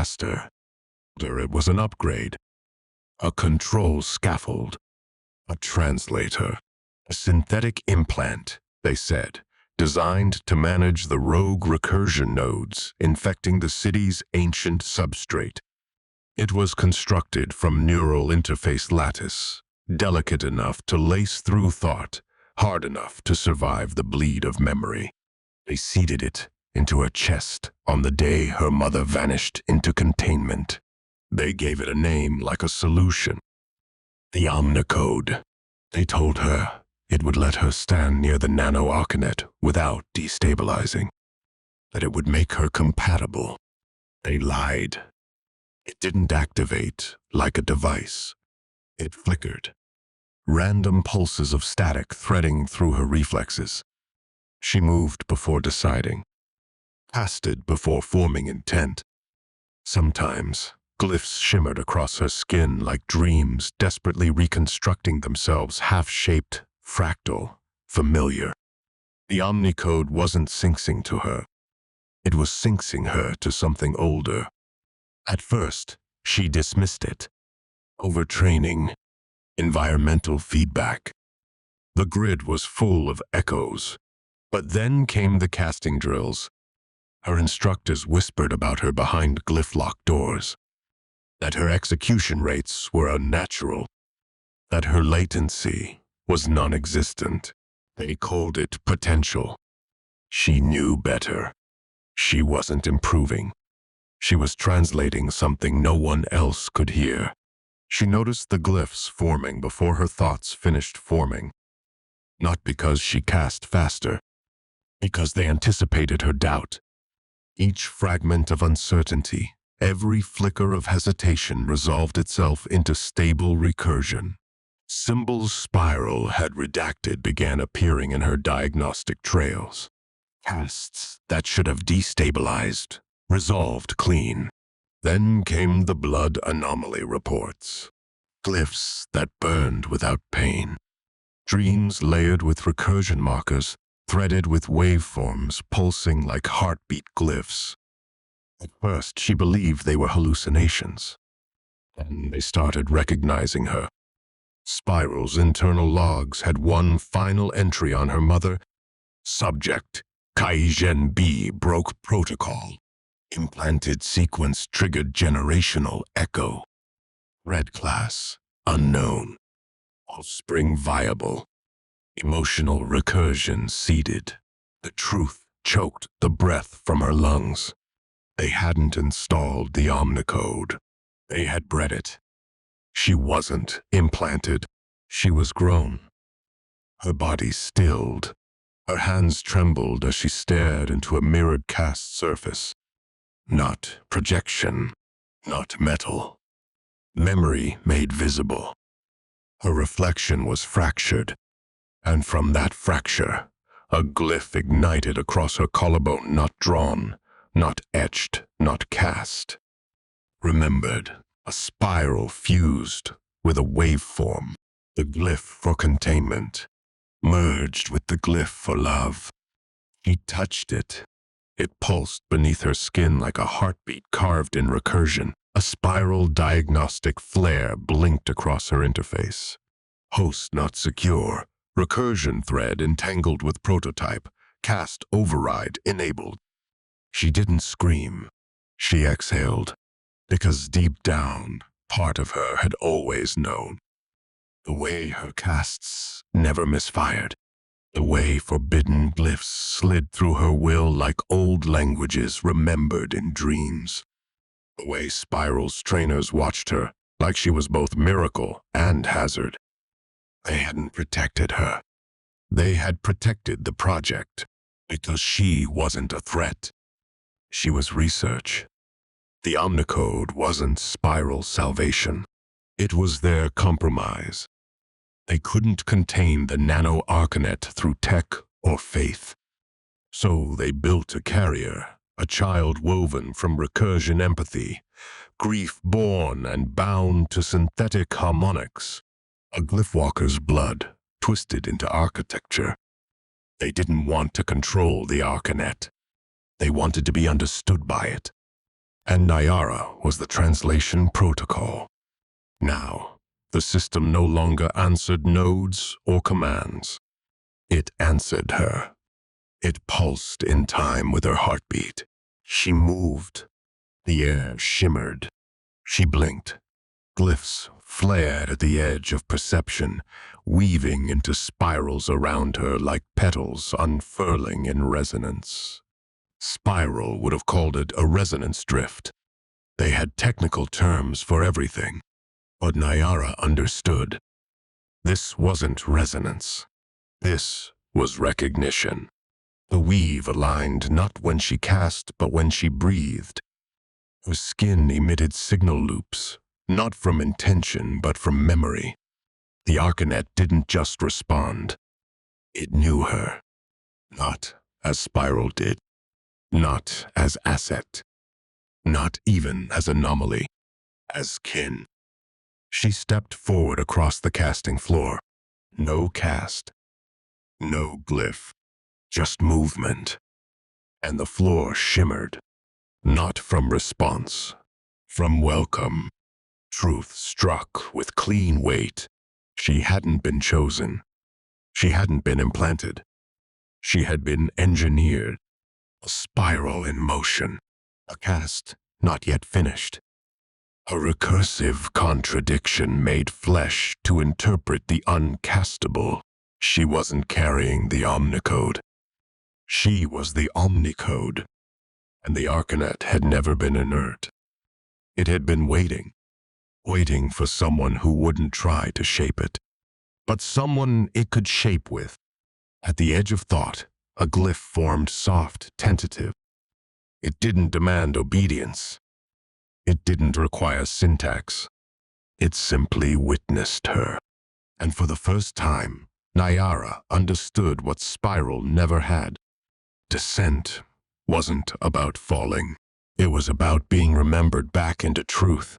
faster. It was an upgrade, a control scaffold, a translator, a synthetic implant, they said, designed to manage the rogue recursion nodes infecting the city's ancient substrate. It was constructed from neural interface lattice, delicate enough to lace through thought, hard enough to survive the bleed of memory. They seeded it into her chest on the day her mother vanished into containment. They gave it a name like a solution. The Omnyh-khode. They told her it would let her stand near the Nano-Arkanet without destabilizing, that it would make her compatible. They lied. It didn't activate like a device. It flickered, random pulses of static threading through her reflexes. She moved before deciding, casted before forming intent. Sometimes, glyphs shimmered across her skin like dreams desperately reconstructing themselves, half-shaped, fractal, familiar. The Omnyh-khode wasn't syncing to her. It was syncing her to something older. At first, she dismissed it. Overtraining, environmental feedback. The grid was full of echoes. But then came the casting drills. Her instructors whispered about her behind glyph-locked doors. That her execution rates were unnatural, that her latency was non-existent. They called it potential. She knew better. She wasn't improving. She was translating something no one else could hear. She noticed the glyphs forming before her thoughts finished forming. Not because she cast faster, because they anticipated her doubt. Each fragment of uncertainty, every flicker of hesitation resolved itself into stable recursion. Symbols Spiral had redacted began appearing in her diagnostic trails. Casts that should have destabilized, resolved clean. Then came the blood anomaly reports. Glyphs that burned without pain. Dreams layered with recursion markers, threaded with waveforms pulsing like heartbeat glyphs. At first, she believed they were hallucinations. Then they started recognizing her. Spiral's internal logs had one final entry on her mother. Subject, Kaizen B broke protocol. Implanted sequence triggered generational echo. Red class, unknown. Offspring viable. Emotional recursion seeded. The truth choked the breath from her lungs. They hadn't installed the Omnyh-khode. They had bred it. She wasn't implanted. She was grown. Her body stilled. Her hands trembled as she stared into a mirrored cast surface. Not projection, not metal. Memory made visible. Her reflection was fractured, and from that fracture, a glyph ignited across her collarbone, not drawn, not etched, not cast. Remembered, a spiral fused with a waveform, the glyph for containment, merged with the glyph for love. He touched it. It pulsed beneath her skin like a heartbeat carved in recursion. A spiral diagnostic flare blinked across her interface. Host not secure. Recursion thread entangled with prototype. Cast override enabled. She didn't scream. She exhaled. Because deep down, part of her had always known. The way her casts never misfired. The way forbidden glyphs slid through her will like old languages remembered in dreams. The way Spiral's trainers watched her, like she was both miracle and hazard. They hadn't protected her. They had protected the project, because she wasn't a threat. She was research. The Omnyh-khode wasn't Spiral's salvation. It was their compromise. They couldn't contain the Nano-Arkanet through tech or faith. So they built a carrier. A child woven from recursion empathy, grief born and bound to synthetic harmonics, a glyphwalker's blood twisted into architecture. They didn't want to control the Arkanet. They wanted to be understood by it. And Naiara was the translation protocol. Now, the system no longer answered nodes or commands. It answered her. It pulsed in time with her heartbeat. She moved. The air shimmered. She blinked. Glyphs flared at the edge of perception, weaving into spirals around her like petals unfurling in resonance. Spiral would have called it a resonance drift. They had technical terms for everything, but Naiara understood. This wasn't resonance. This was recognition. The weave aligned not when she cast, but when she breathed. Her skin emitted signal loops, not from intention, but from memory. The Arkanet didn't just respond. It knew her. Not as Spiral did. Not as asset. Not even as anomaly. As kin. She stepped forward across the casting floor. No cast. No glyph. Just movement. And the floor shimmered. Not from response. From welcome. Truth struck with clean weight. She hadn't been chosen. She hadn't been implanted. She had been engineered. A spiral in motion. A cast not yet finished. A recursive contradiction made flesh to interpret the uncastable. She wasn't carrying the Omnyh-khode. She was the Omnyh-khode. And the Arkanet had never been inert. It had been waiting for someone who wouldn't try to shape it, but someone it could shape with. At the edge of thought, a glyph formed soft, tentative. It didn't demand obedience. It didn't require syntax. It simply witnessed her. And for the first time, Naiara understood what Spiral never had. Descent wasn't about falling. It was about being remembered back into truth.